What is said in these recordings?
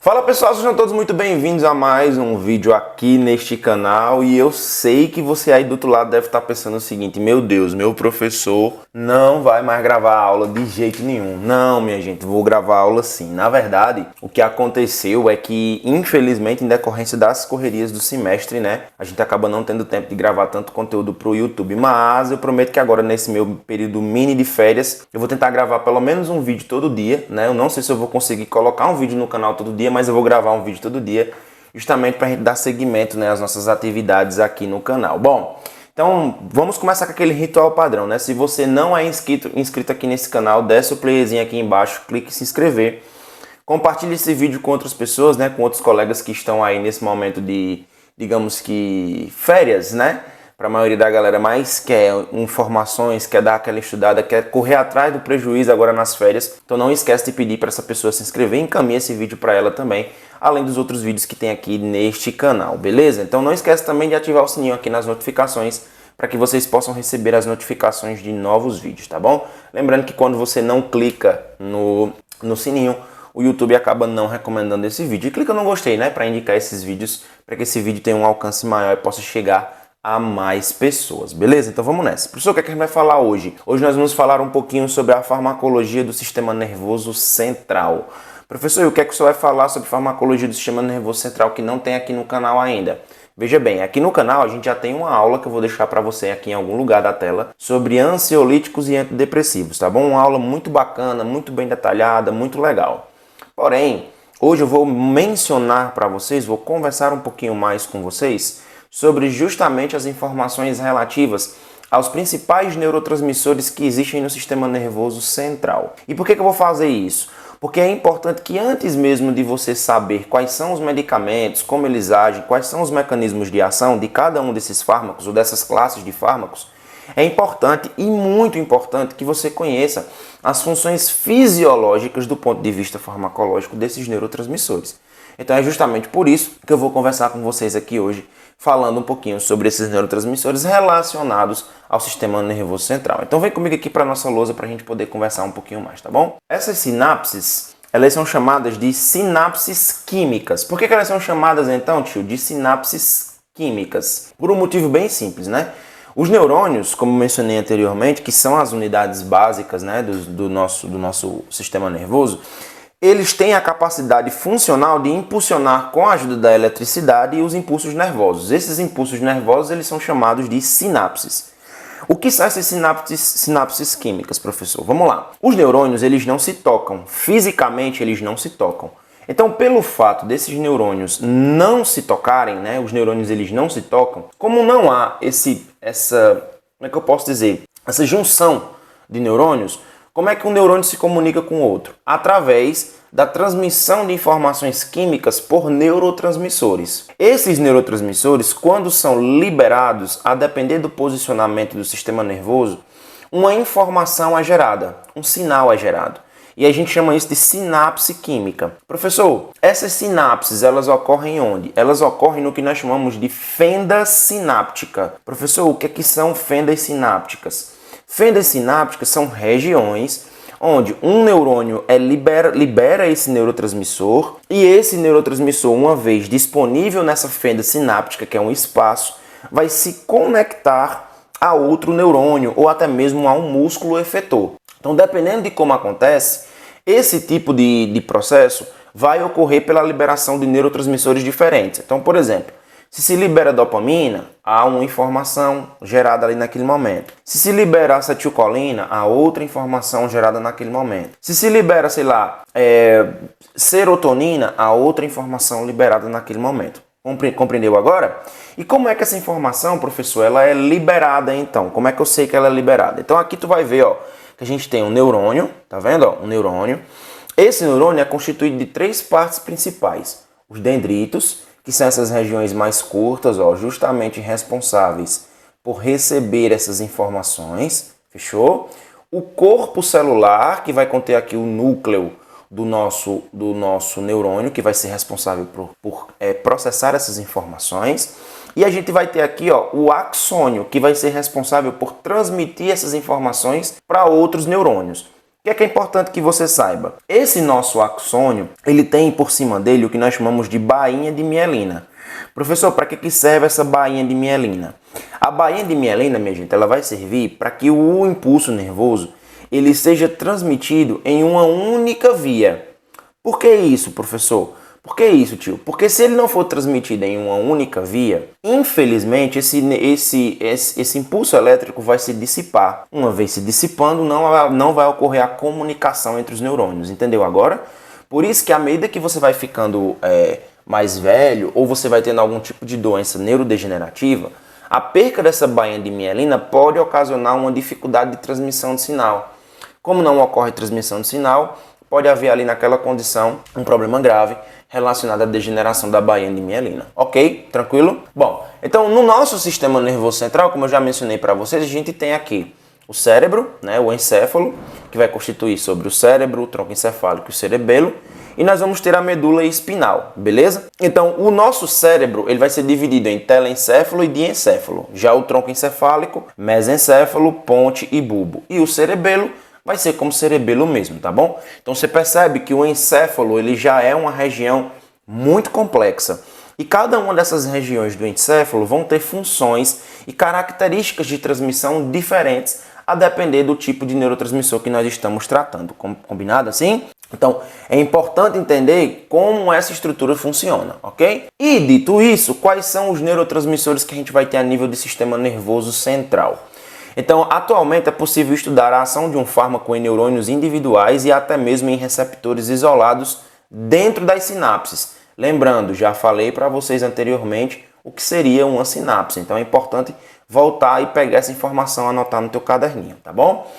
Fala pessoal, sejam todos muito bem-vindos a mais um vídeo aqui neste canal e eu sei que você aí do outro lado deve estar pensando o seguinte: meu Deus, meu professor não vai mais gravar aula de jeito nenhum. Não, minha gente, vou gravar aula sim. Na verdade, o que aconteceu é que, infelizmente, em decorrência das correrias do semestre, né, a gente acaba não tendo tempo de gravar tanto conteúdo pro YouTube, mas eu prometo que agora nesse meu período mini de férias, eu vou tentar gravar pelo menos um vídeo todo dia, né? Eu não sei se eu vou conseguir colocar um vídeo no canal todo dia, mas eu vou gravar um vídeo todo dia, justamente para a gente dar seguimento, né, às nossas atividades aqui no canal. Bom, então vamos começar com aquele ritual padrão, né? Se você não é inscrito aqui nesse canal, desce o playerzinho aqui embaixo, clique em se inscrever, compartilhe esse vídeo com outras pessoas, né, com outros colegas que estão aí nesse momento de, digamos que, férias, né? Para a maioria da galera mais quer informações, quer dar aquela estudada, quer correr atrás do prejuízo agora nas férias. Então não esquece de pedir para essa pessoa se inscrever e encaminhe esse vídeo para ela também, além dos outros vídeos que tem aqui neste canal, beleza? Então não esquece também de ativar o sininho aqui nas notificações para que vocês possam receber as notificações de novos vídeos, tá bom? Lembrando que quando você não clica no sininho, o YouTube acaba não recomendando esse vídeo. E clica no gostei, né, para indicar esses vídeos, para que esse vídeo tenha um alcance maior e possa chegar a mais pessoas, beleza? Então vamos nessa. Professor, o que é que a gente vai falar hoje? Hoje nós vamos falar um pouquinho sobre a farmacologia do sistema nervoso central. Professor, e o que é que o senhor vai falar sobre farmacologia do sistema nervoso central que não tem aqui no canal ainda? Veja bem, aqui no canal a gente já tem uma aula que eu vou deixar para você aqui em algum lugar da tela sobre ansiolíticos e antidepressivos, tá bom? Uma aula muito bacana, muito bem detalhada, muito legal. Porém, hoje eu vou mencionar para vocês, vou conversar um pouquinho mais com vocês sobre justamente as informações relativas aos principais neurotransmissores que existem no sistema nervoso central. E por que eu vou fazer isso? Porque é importante que antes mesmo de você saber quais são os medicamentos, como eles agem, quais são os mecanismos de ação de cada um desses fármacos ou dessas classes de fármacos, é importante e muito importante que você conheça as funções fisiológicas do ponto de vista farmacológico desses neurotransmissores. Então é justamente por isso que eu vou conversar com vocês aqui hoje, falando um pouquinho sobre esses neurotransmissores relacionados ao sistema nervoso central. Então vem comigo aqui para a nossa lousa para a gente poder conversar um pouquinho mais, tá bom? Essas sinapses, elas são chamadas de sinapses químicas. Por que elas são chamadas então, tio, de sinapses químicas? Por um motivo bem simples, né? Os neurônios, como mencionei anteriormente, que são as unidades básicas, né, do nosso sistema nervoso, eles têm a capacidade funcional de impulsionar com a ajuda da eletricidade os impulsos nervosos. Esses impulsos nervosos eles são chamados de sinapses. O que são essas sinapses químicas, professor? Vamos lá. Os neurônios eles não se tocam, fisicamente eles não se tocam. Então, pelo fato desses neurônios não se tocarem, né, os neurônios eles não se tocam, como não há como é que eu posso dizer, essa junção de neurônios, como é que um neurônio se comunica com o outro? Através da transmissão de informações químicas por neurotransmissores. Esses neurotransmissores, quando são liberados, a depender do posicionamento do sistema nervoso, uma informação é gerada, um sinal é gerado. E a gente chama isso de sinapse química. Professor, essas sinapses, elas ocorrem onde? Elas ocorrem no que nós chamamos de fenda sináptica. Professor, o que é que são fendas sinápticas? Fendas sinápticas são regiões onde um neurônio libera esse neurotransmissor e esse neurotransmissor, uma vez disponível nessa fenda sináptica, que é um espaço, vai se conectar a outro neurônio ou até mesmo a um músculo efetor. Então, dependendo de como acontece, esse tipo de processo vai ocorrer pela liberação de neurotransmissores diferentes. Então, por exemplo, se libera dopamina, há uma informação gerada ali naquele momento. Se libera acetilcolina, há outra informação gerada naquele momento. Se libera, sei lá, serotonina, há outra informação liberada naquele momento. Compreendeu agora? E como é que essa informação, professor, ela é liberada então? Como é que eu sei que ela é liberada? Então aqui tu vai ver, ó, que a gente tem um neurônio, tá vendo? Ó, um neurônio. Esse neurônio é constituído de três partes principais. Os dendritos, que são essas regiões mais curtas, ó, justamente responsáveis por receber essas informações, fechou? O corpo celular, que vai conter aqui o núcleo do nosso neurônio, que vai ser responsável por processar essas informações. E a gente vai ter aqui, ó, o axônio, que vai ser responsável por transmitir essas informações para outros neurônios. O que é importante que você saiba? Esse nosso axônio, ele tem por cima dele o que nós chamamos de bainha de mielina. Professor, para que serve essa bainha de mielina? A bainha de mielina, minha gente, ela vai servir para que o impulso nervoso ele seja transmitido em uma única via. Por que isso, professor? Por que isso, tio? Porque se ele não for transmitido em uma única via, infelizmente esse impulso elétrico vai se dissipar. Uma vez se dissipando, não vai ocorrer a comunicação entre os neurônios, entendeu agora? Por isso que à medida que você vai ficando mais velho ou você vai tendo algum tipo de doença neurodegenerativa, a perca dessa bainha de mielina pode ocasionar uma dificuldade de transmissão de sinal. Como não ocorre transmissão de sinal, pode haver ali naquela condição um problema grave relacionado à degeneração da bainha de mielina. Ok? Tranquilo? Bom, então no nosso sistema nervoso central, como eu já mencionei para vocês, a gente tem aqui o cérebro, né, o encéfalo, que vai constituir sobre o cérebro, o tronco encefálico e o cerebelo, e nós vamos ter a medula espinal, beleza? Então, o nosso cérebro ele vai ser dividido em telencéfalo e diencéfalo. Já o tronco encefálico, mesencéfalo, ponte e bulbo. E o cerebelo vai ser como cerebelo mesmo, tá bom? Então, você percebe que o encéfalo ele já é uma região muito complexa. E cada uma dessas regiões do encéfalo vão ter funções e características de transmissão diferentes a depender do tipo de neurotransmissor que nós estamos tratando. Combinado assim? Então, é importante entender como essa estrutura funciona, ok? E dito isso, quais são os neurotransmissores que a gente vai ter a nível do sistema nervoso central? Então, atualmente é possível estudar a ação de um fármaco em neurônios individuais e até mesmo em receptores isolados dentro das sinapses. Lembrando, já falei para vocês anteriormente o que seria uma sinapse. Então, é importante voltar e pegar essa informação, anotar no teu caderninho, tá bom?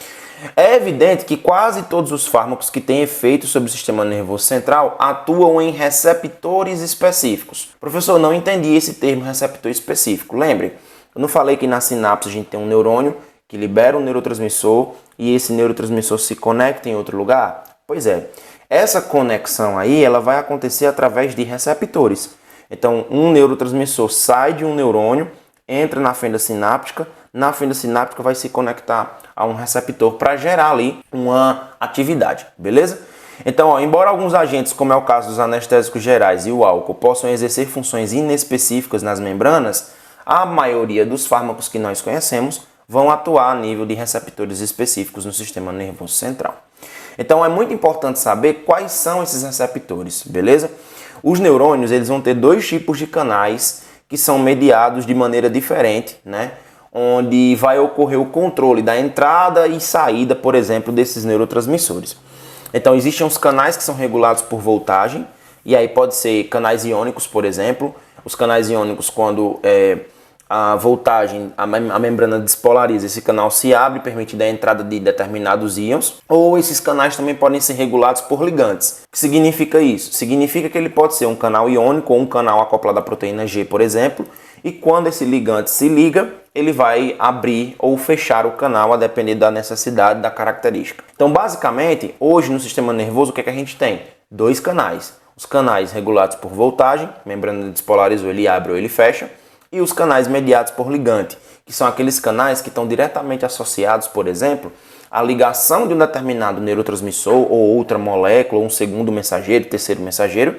É evidente que quase todos os fármacos que têm efeito sobre o sistema nervoso central atuam em receptores específicos. Professor, não entendi esse termo receptor específico. Lembre, eu não falei que na sinapse a gente tem um neurônio que libera um neurotransmissor e esse neurotransmissor se conecta em outro lugar? Pois é, essa conexão aí ela vai acontecer através de receptores. Então, um neurotransmissor sai de um neurônio, entra na fenda sináptica, na fenda sináptica vai se conectar a um receptor para gerar ali uma atividade, beleza? Então, ó, embora alguns agentes, como é o caso dos anestésicos gerais e o álcool, possam exercer funções inespecíficas nas membranas, a maioria dos fármacos que nós conhecemos vão atuar a nível de receptores específicos no sistema nervoso central. Então, é muito importante saber quais são esses receptores, beleza? Os neurônios eles vão ter dois tipos de canais que são mediados de maneira diferente, né? Onde vai ocorrer o controle da entrada e saída, por exemplo, desses neurotransmissores. Então, existem os canais que são regulados por voltagem, e aí pode ser canais iônicos, por exemplo. Os canais iônicos, quando a voltagem, a membrana despolariza, esse canal se abre, permitindo a entrada de determinados íons. Ou esses canais também podem ser regulados por ligantes. O que significa isso? Significa que ele pode ser um canal iônico ou um canal acoplado à proteína G, por exemplo, e quando esse ligante se liga, ele vai abrir ou fechar o canal a depender da necessidade, da característica. Então, basicamente, hoje no sistema nervoso, o que é que a gente tem? Dois canais. Os canais regulados por voltagem, membrana despolarizou, ele abre ou ele fecha, e os canais mediados por ligante, que são aqueles canais que estão diretamente associados, por exemplo, à ligação de um determinado neurotransmissor ou outra molécula, ou um segundo mensageiro, terceiro mensageiro,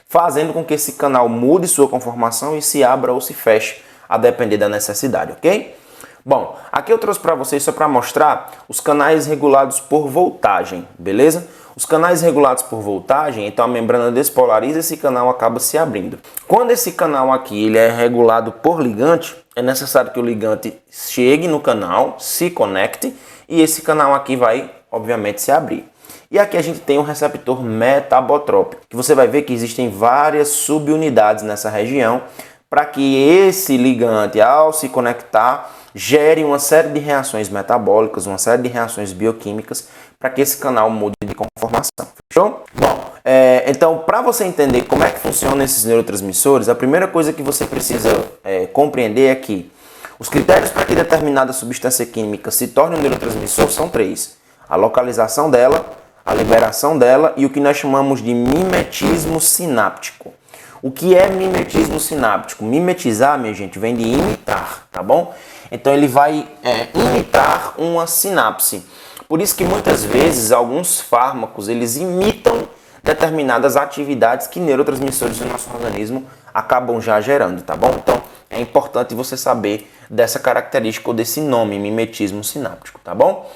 fazendo com que esse canal mude sua conformação e se abra ou se feche, a depender da necessidade, ok? Bom, aqui eu trouxe para vocês só para mostrar os canais regulados por voltagem, beleza? Os canais regulados por voltagem, então a membrana despolariza e esse canal acaba se abrindo. Quando esse canal aqui ele é regulado por ligante, é necessário que o ligante chegue no canal, se conecte e esse canal aqui vai, obviamente, se abrir. E aqui a gente tem um receptor metabotrópico, que você vai ver que existem várias subunidades nessa região para que esse ligante, ao se conectar, gere uma série de reações metabólicas, uma série de reações bioquímicas para que esse canal mude de conformação. Fechou? Bom, então, para você entender como é que funcionam esses neurotransmissores, a primeira coisa que você precisa compreender é que os critérios para que determinada substância química se torne um neurotransmissor são três: a localização dela, a liberação dela e o que nós chamamos de mimetismo sináptico. O que é mimetismo sináptico? Mimetizar, minha gente, vem de imitar, tá bom? Então ele vai imitar uma sinapse. Por isso que muitas vezes alguns fármacos eles imitam determinadas atividades que neurotransmissores do nosso organismo acabam já gerando, tá bom? Então é importante você saber dessa característica ou desse nome, mimetismo sináptico, tá bom?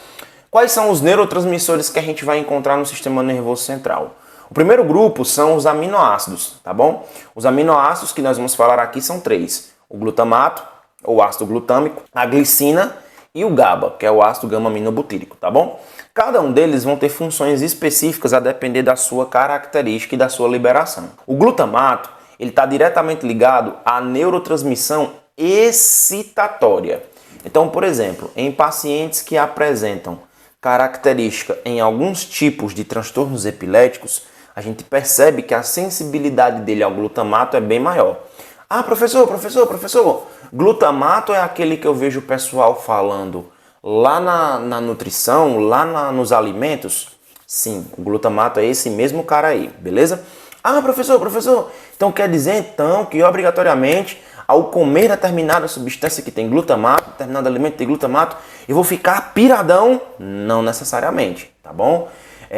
Quais são os neurotransmissores que a gente vai encontrar no sistema nervoso central? O primeiro grupo são os aminoácidos, tá bom? Os aminoácidos que nós vamos falar aqui são 3. O glutamato, ou ácido glutâmico, a glicina e o GABA, que é o ácido gama-aminobutírico, tá bom? Cada um deles vão ter funções específicas a depender da sua característica e da sua liberação. O glutamato, ele está diretamente ligado à neurotransmissão excitatória. Então, por exemplo, em pacientes que apresentam característica em alguns tipos de transtornos epiléticos, a gente percebe que a sensibilidade dele ao glutamato é bem maior. Ah, professor, glutamato é aquele que eu vejo o pessoal falando lá na nutrição, nos alimentos? Sim, o glutamato é esse mesmo cara aí, beleza? Ah, professor, então quer dizer então que obrigatoriamente ao comer determinada substância que tem glutamato, determinado alimento tem glutamato, eu vou ficar piradão? Não necessariamente, tá bom?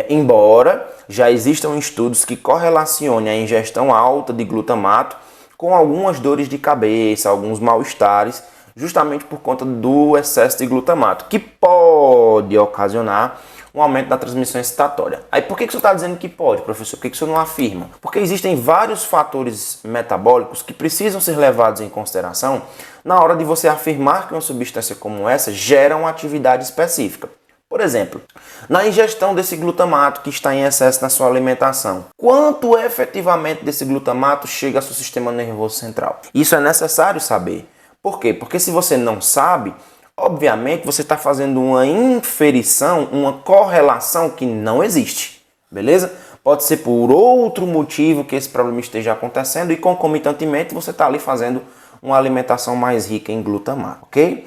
Embora já existam estudos que correlacionem a ingestão alta de glutamato com algumas dores de cabeça, alguns mal-estares, justamente por conta do excesso de glutamato, que pode ocasionar um aumento da transmissão excitatória. Aí por que você está dizendo que pode, professor? Por que você não afirma? Porque existem vários fatores metabólicos que precisam ser levados em consideração na hora de você afirmar que uma substância como essa gera uma atividade específica. Por exemplo, na ingestão desse glutamato que está em excesso na sua alimentação, quanto efetivamente desse glutamato chega ao seu sistema nervoso central? Isso é necessário saber. Por quê? Porque se você não sabe, obviamente você está fazendo uma inferição, uma correlação que não existe, beleza? Pode ser por outro motivo que esse problema esteja acontecendo e concomitantemente você está ali fazendo uma alimentação mais rica em glutamato, ok?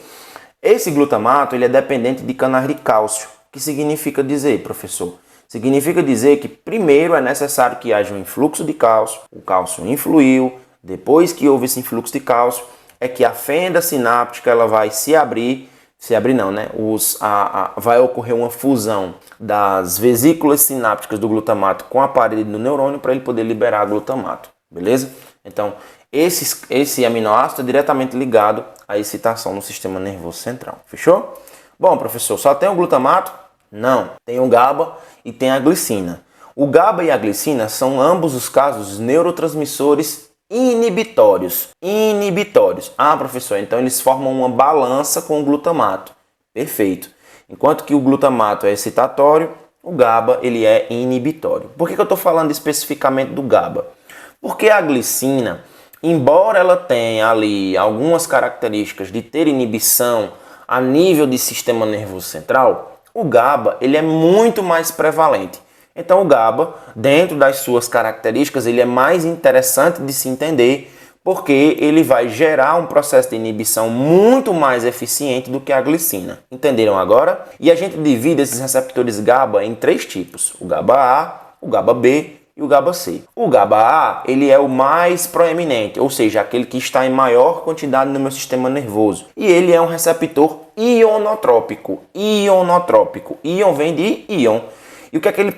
Esse glutamato ele é dependente de canais de cálcio. O que significa dizer, professor? Significa dizer que primeiro é necessário que haja um influxo de cálcio, o cálcio influiu, depois que houve esse influxo de cálcio, é que a fenda sináptica ela vai vai ocorrer uma fusão das vesículas sinápticas do glutamato com a parede do neurônio para ele poder liberar glutamato, beleza? Então, esse aminoácido é diretamente ligado à excitação no sistema nervoso central, fechou? Bom, professor, só tem o glutamato? Não, tem o GABA e tem a glicina. O GABA e a glicina são ambos os casos neurotransmissores inibitórios. Ah, professor, então eles formam uma balança com o glutamato. Perfeito. Enquanto que o glutamato é excitatório, o GABA ele é inibitório. Por que eu estou falando especificamente do GABA? Porque a glicina, embora ela tenha ali algumas características de ter inibição a nível de sistema nervoso central, o GABA ele é muito mais prevalente. Então o GABA, dentro das suas características, ele é mais interessante de se entender porque ele vai gerar um processo de inibição muito mais eficiente do que a glicina. Entenderam agora? E a gente divide esses receptores GABA em 3 tipos: o GABA-A, o GABA-B e o GABA-C. O GABA-A ele é o mais proeminente, ou seja, aquele que está em maior quantidade no meu sistema nervoso. E ele é um receptor ionotrópico. Ion vem de íon. E o que é que ele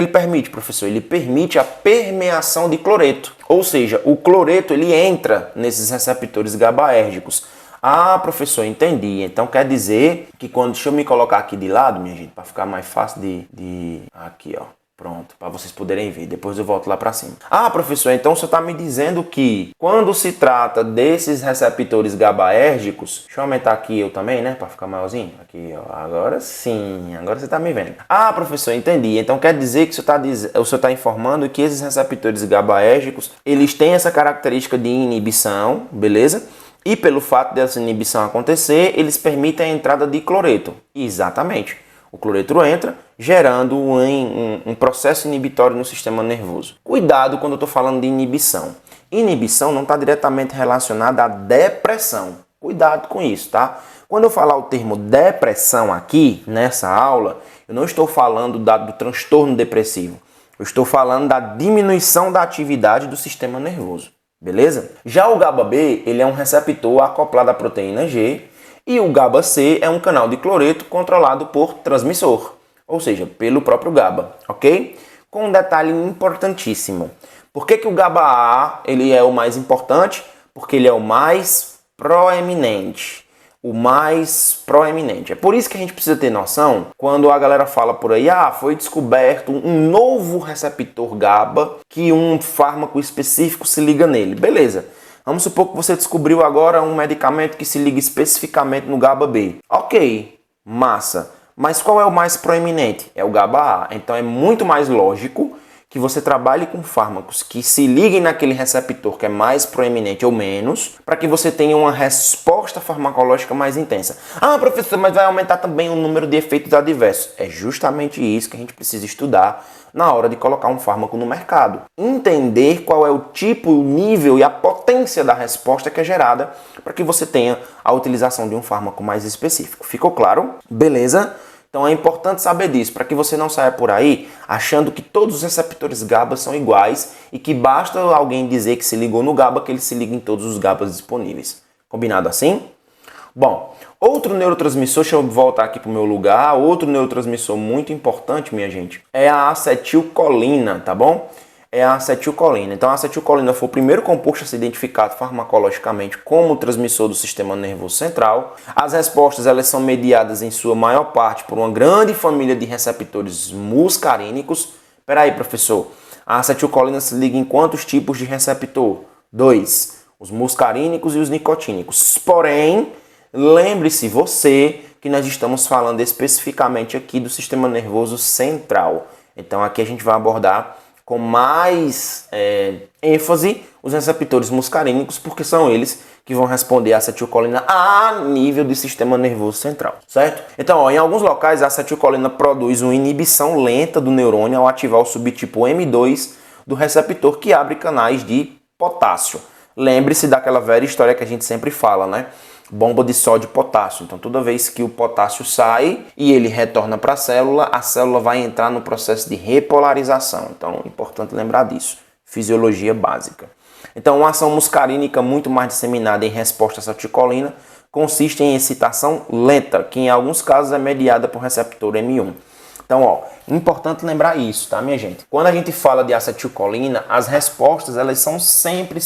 permite, professor? Ele permite a permeação de cloreto. Ou seja, o cloreto ele entra nesses receptores GABAérgicos. Ah, professor, entendi. Então quer dizer que quando... Deixa eu me colocar aqui de lado, minha gente, para ficar mais fácil de... Aqui, ó. Pronto, para vocês poderem ver. Depois eu volto lá para cima. Ah, professor, então você está me dizendo que quando se trata desses receptores GABAérgicos... Deixa eu aumentar aqui eu também, né? Para ficar maiorzinho. Aqui, ó. Agora sim. Agora você está me vendo. Ah, professor, entendi. Então quer dizer que o senhor está informando que esses receptores GABAérgicos, eles têm essa característica de inibição, beleza? E pelo fato dessa inibição acontecer, eles permitem a entrada de cloreto. Exatamente. O cloreto entra, gerando um processo inibitório no sistema nervoso. Cuidado quando eu estou falando de inibição. Inibição não está diretamente relacionada à depressão. Cuidado com isso, tá? Quando eu falar o termo depressão aqui, nessa aula, eu não estou falando do transtorno depressivo. Eu estou falando da diminuição da atividade do sistema nervoso. Beleza? Já o GABA-B, ele é um receptor acoplado à proteína G. E o GABA-C é um canal de cloreto controlado por transmissor, ou seja, pelo próprio GABA, ok? Com um detalhe importantíssimo. Por que o GABA-A ele é o mais importante? Porque ele é o mais proeminente. O mais proeminente. É por isso que a gente precisa ter noção, quando a galera fala por aí, foi descoberto um novo receptor GABA que um fármaco específico se liga nele. Beleza. Vamos supor que você descobriu agora um medicamento que se liga especificamente no GABA-B. Ok, massa. Mas qual é o mais proeminente? É o GABA-A. Então é muito mais lógico que você trabalhe com fármacos que se liguem naquele receptor que é mais proeminente ou menos, para que você tenha uma resposta farmacológica mais intensa. Professor, mas vai aumentar também o número de efeitos adversos. É justamente isso que a gente precisa estudar na hora de colocar um fármaco no mercado. Entender qual é o tipo, o nível e a potência da resposta que é gerada para que você tenha a utilização de um fármaco mais específico. Ficou claro? Beleza? Então é importante saber disso, para que você não saia por aí achando que todos os receptores GABA são iguais e que basta alguém dizer que se ligou no GABA que ele se liga em todos os GABAs disponíveis. Combinado assim? Bom, outro neurotransmissor, deixa eu voltar aqui para o meu lugar, outro neurotransmissor muito importante, minha gente, é a acetilcolina, tá bom? É a acetilcolina. Então a acetilcolina foi o primeiro composto a ser identificado farmacologicamente como transmissor do sistema nervoso central. As respostas elas são mediadas em sua maior parte por uma grande família de receptores muscarínicos. Peraí, professor, a acetilcolina se liga em quantos tipos de receptor? 2, os muscarínicos e os nicotínicos. Porém, lembre-se você que nós estamos falando especificamente aqui do sistema nervoso central. Então aqui a gente vai abordar com mais ênfase os receptores muscarínicos, porque são eles que vão responder a acetilcolina a nível do sistema nervoso central, certo? Então, em alguns locais a acetilcolina produz uma inibição lenta do neurônio ao ativar o subtipo M2 do receptor que abre canais de potássio. Lembre-se daquela velha história que a gente sempre fala, né? Bomba de sódio e potássio. Então, toda vez que o potássio sai e ele retorna para a célula vai entrar no processo de repolarização. Então, é importante lembrar disso. Fisiologia básica. Então, uma ação muscarínica muito mais disseminada em resposta à acetilcolina consiste em excitação lenta, que em alguns casos é mediada por receptor M1. Então, importante lembrar isso, tá, minha gente? Quando a gente fala de acetilcolina, as respostas elas são sempre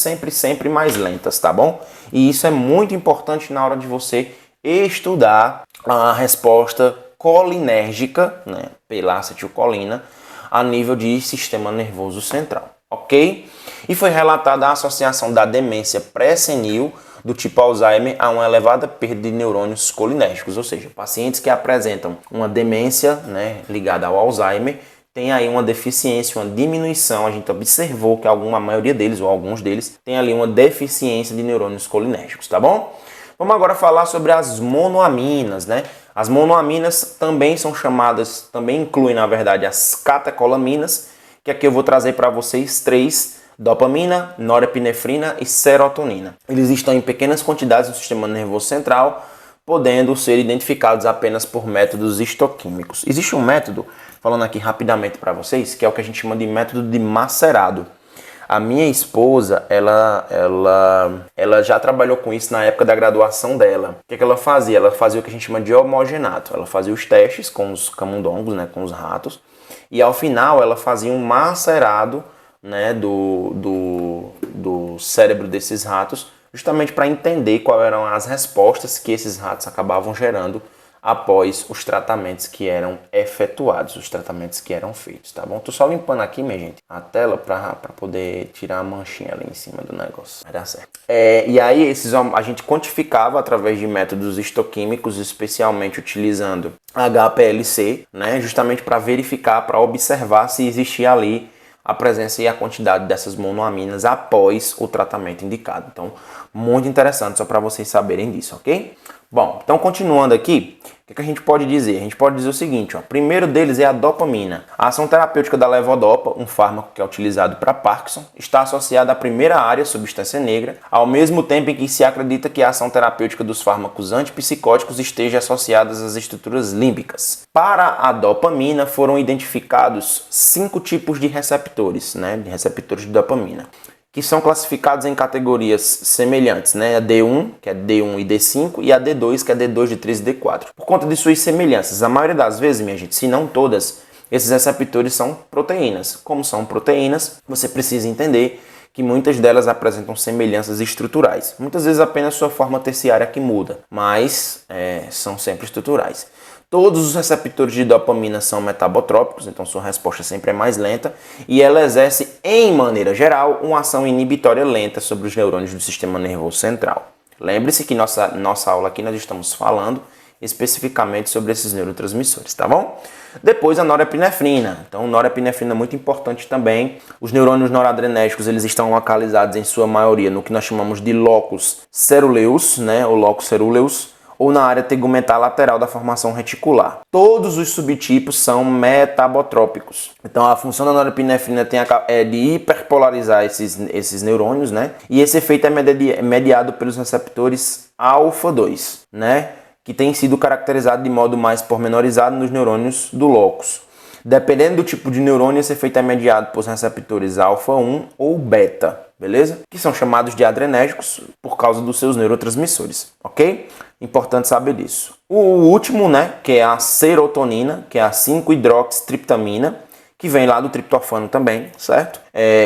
mais lentas, tá bom? E isso é muito importante na hora de você estudar a resposta colinérgica, né, pela acetilcolina a nível de sistema nervoso central, ok? E foi relatada a associação da demência pré-senil do tipo Alzheimer a uma elevada perda de neurônios colinérgicos, ou seja, pacientes que apresentam uma demência, né, ligada ao Alzheimer, tem aí uma deficiência, uma diminuição, a gente observou que a maioria deles, ou alguns deles, tem ali uma deficiência de neurônios colinérgicos, tá bom? Vamos agora falar sobre as monoaminas, né? As monoaminas também são chamadas, também incluem, na verdade, as catecolaminas, que aqui eu vou trazer para vocês 3: dopamina, norepinefrina e serotonina. Eles estão em pequenas quantidades no sistema nervoso central, podendo ser identificados apenas por métodos histoquímicos. Existe um método, falando aqui rapidamente para vocês, que é o que a gente chama de método de Macerado. A minha esposa, ela já trabalhou com isso na época da graduação dela. O que ela fazia? Ela fazia o que a gente chama de homogenato. Ela fazia os testes com os camundongos, né, com os ratos, e ao final ela fazia um macerado, né, do cérebro desses ratos, justamente para entender quais eram as respostas que esses ratos acabavam gerando após os tratamentos que eram efetuados, os tratamentos que eram feitos, tá bom? Tô só limpando aqui, minha gente, a tela para poder tirar a manchinha ali em cima do negócio. Vai dar certo. E aí a gente quantificava através de métodos histoquímicos, especialmente utilizando HPLC, né, justamente para verificar, para observar se existia ali a presença e a quantidade dessas monoaminas após o tratamento indicado. Então, muito interessante, só para vocês saberem disso, ok? Bom, então continuando aqui, o que a gente pode dizer? A gente pode dizer o seguinte, ó, primeiro deles é a dopamina. A ação terapêutica da levodopa, um fármaco que é utilizado para Parkinson, está associada à primeira área, substância negra, ao mesmo tempo em que se acredita que a ação terapêutica dos fármacos antipsicóticos esteja associada às estruturas límbicas. Para a dopamina foram identificados 5 tipos de receptores, né, de receptores de dopamina. que são classificados em categorias semelhantes, né? A D1, que é D1 e D5, e a D2, que é D2, D3 e D4. Por conta de suas semelhanças, a maioria das vezes, minha gente, se não todas, esses receptores são proteínas. Como são proteínas, você precisa entender que muitas delas apresentam semelhanças estruturais. Muitas vezes apenas sua forma terciária que muda, mas são sempre estruturais. Todos os receptores de dopamina são metabotrópicos, então sua resposta sempre é mais lenta, e ela exerce, em maneira geral, uma ação inibitória lenta sobre os neurônios do sistema nervoso central. Lembre-se que nossa aula aqui nós estamos falando especificamente sobre esses neurotransmissores, tá bom? Depois a norepinefrina. Então, norepinefrina é muito importante também. Os neurônios noradrenérgicos, eles estão localizados em sua maioria no que nós chamamos de locus ceruleus, né, ou locus ceruleus, ou na área tegumentar lateral da formação reticular. Todos os subtipos são metabotrópicos. Então a função da norepinefrina é de hiperpolarizar esses neurônios, né? E esse efeito é mediado pelos receptores alfa-2, né? Que tem sido caracterizado de modo mais pormenorizado nos neurônios do locus. Dependendo do tipo de neurônio, esse efeito é mediado por receptores alfa-1 ou beta, beleza? Que são chamados de adrenérgicos por causa dos seus neurotransmissores, ok? Importante saber disso. O último, né, que é a serotonina, que é a 5-hidroxitriptamina, que vem lá do triptofano também, certo?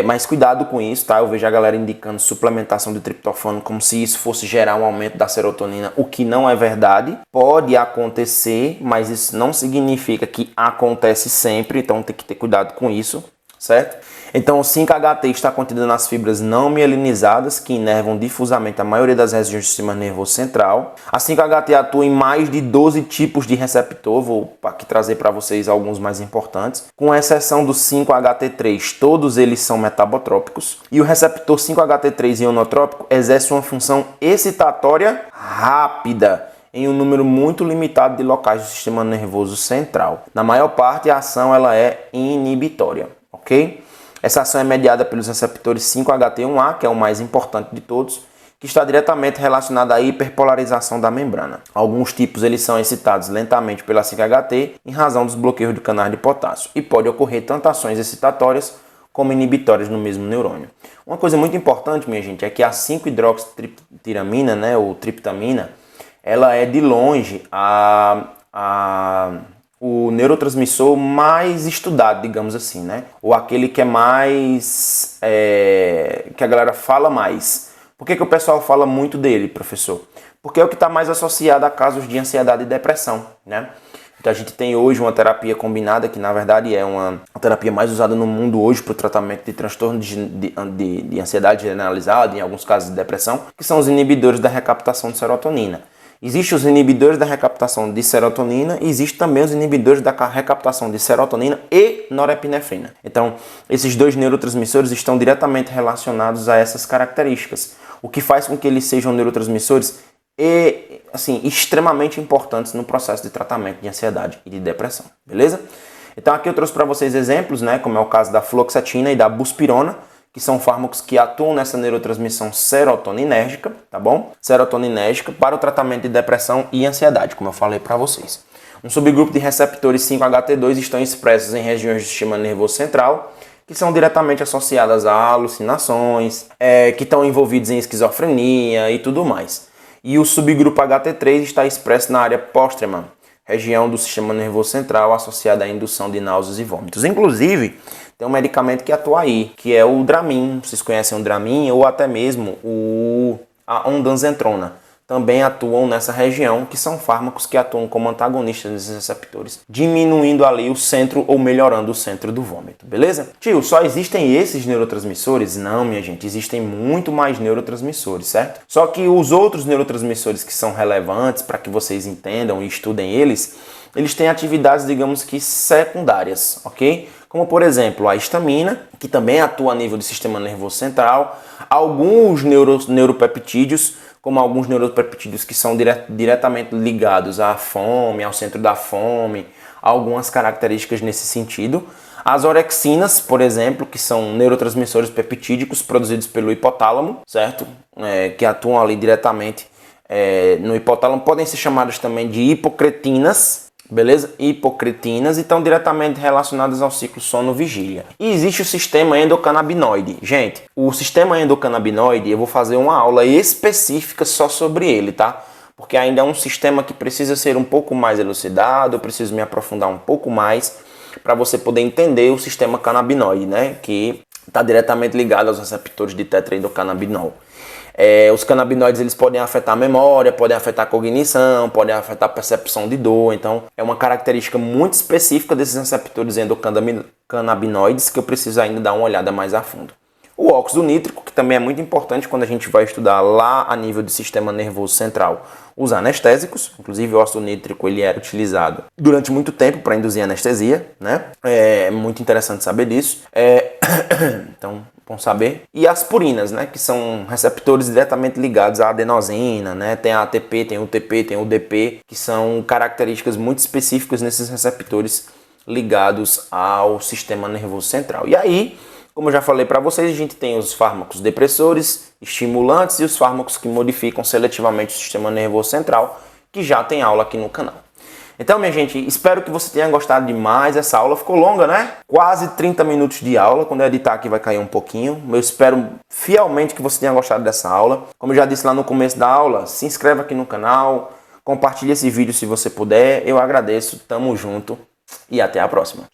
Mas cuidado com isso, tá? Eu vejo a galera indicando suplementação de triptofano como se isso fosse gerar um aumento da serotonina, o que não é verdade. Pode acontecer, mas isso não significa que acontece sempre, então tem que ter cuidado com isso, certo? Então o 5-HT está contido nas fibras não mielinizadas, que inervam difusamente a maioria das regiões do sistema nervoso central. A 5-HT atua em mais de 12 tipos de receptor, vou aqui trazer para vocês alguns mais importantes. Com exceção do 5-HT3, todos eles são metabotrópicos. E o receptor 5-HT3 ionotrópico exerce uma função excitatória rápida em um número muito limitado de locais do sistema nervoso central. Na maior parte, a ação ela é inibitória, ok? Essa ação é mediada pelos receptores 5-HT1A, que é o mais importante de todos, que está diretamente relacionado à hiperpolarização da membrana. Alguns tipos eles são excitados lentamente pela 5-HT em razão dos bloqueios de canais de potássio e pode ocorrer tanto ações excitatórias como inibitórias no mesmo neurônio. Uma coisa muito importante, minha gente, é que a 5-hidroxitriptamina, né, ou triptamina, ela é de longe o neurotransmissor mais estudado, digamos assim, né? Ou aquele que é mais... que a galera fala mais. Por que o pessoal fala muito dele, professor? Porque é o que está mais associado a casos de ansiedade e depressão, né? Então a gente tem hoje uma terapia combinada, que na verdade é uma terapia mais usada no mundo hoje para o tratamento de transtorno de ansiedade generalizada, em alguns casos de depressão, que são os inibidores da recaptação de serotonina. Existem os inibidores da recaptação de serotonina e existem também os inibidores da recaptação de serotonina e norepinefrina. Então, esses dois neurotransmissores estão diretamente relacionados a essas características, o que faz com que eles sejam neurotransmissores extremamente importantes no processo de tratamento de ansiedade e de depressão, beleza? Então aqui eu trouxe para vocês exemplos, né, como é o caso da fluoxetina e da buspirona, que são fármacos que atuam nessa neurotransmissão serotoninérgica, tá bom? Serotoninérgica para o tratamento de depressão e ansiedade, como eu falei para vocês. Um subgrupo de receptores 5-HT2 estão expressos em regiões do sistema nervoso central, que são diretamente associadas a alucinações, que estão envolvidos em esquizofrenia e tudo mais. E o subgrupo HT3 está expresso na área póstrema, região do sistema nervoso central associada à indução de náuseas e vômitos. Inclusive, tem um medicamento que atua aí, que é o Dramin. Vocês conhecem o Dramin ou até mesmo a ondansetrona. Também atuam nessa região, que são fármacos que atuam como antagonistas nesses receptores, diminuindo ali o centro ou melhorando o centro do vômito, beleza? Tio, só existem esses neurotransmissores? Não, minha gente, existem muito mais neurotransmissores, certo? Só que os outros neurotransmissores que são relevantes para que vocês entendam e estudem eles têm atividades, digamos que secundárias, ok? Como, por exemplo, a histamina, que também atua a nível do sistema nervoso central, alguns neuropeptídeos, como alguns neuropeptídeos que são diretamente ligados à fome, ao centro da fome, algumas características nesse sentido. As orexinas, por exemplo, que são neurotransmissores peptídicos produzidos pelo hipotálamo, certo? Que atuam ali diretamente no hipotálamo, podem ser chamadas também de hipocretinas, beleza? Hipocritinas e estão diretamente relacionadas ao ciclo sono-vigília. E existe o sistema endocannabinoide. Gente, o sistema endocannabinoide, eu vou fazer uma aula específica só sobre ele, tá? Porque ainda é um sistema que precisa ser um pouco mais elucidado, eu preciso me aprofundar um pouco mais para você poder entender o sistema canabinoide, né? Que está diretamente ligado aos receptores de tetraendocannabinol. Os canabinoides eles podem afetar a memória, podem afetar a cognição, podem afetar a percepção de dor. Então, é uma característica muito específica desses receptores endocannabinoides que eu preciso ainda dar uma olhada mais a fundo. O óxido nítrico, que também é muito importante quando a gente vai estudar lá a nível do sistema nervoso central, os anestésicos. Inclusive, o óxido nítrico ele era utilizado durante muito tempo para induzir anestesia, né? É muito interessante saber disso. Então, bom saber. E as purinas, né? Que são receptores diretamente ligados à adenosina, né? Tem a ATP, tem o UTP, tem o UDP, que são características muito específicas nesses receptores ligados ao sistema nervoso central. E aí, como eu já falei para vocês, a gente tem os fármacos depressores, estimulantes e os fármacos que modificam seletivamente o sistema nervoso central, que já tem aula aqui no canal. Então, minha gente, espero que você tenha gostado demais. Essa aula ficou longa, né? Quase 30 minutos de aula. Quando eu editar aqui vai cair um pouquinho. Eu espero fielmente que você tenha gostado dessa aula. Como eu já disse lá no começo da aula, se inscreva aqui no canal, compartilhe esse vídeo se você puder. Eu agradeço, tamo junto e até a próxima.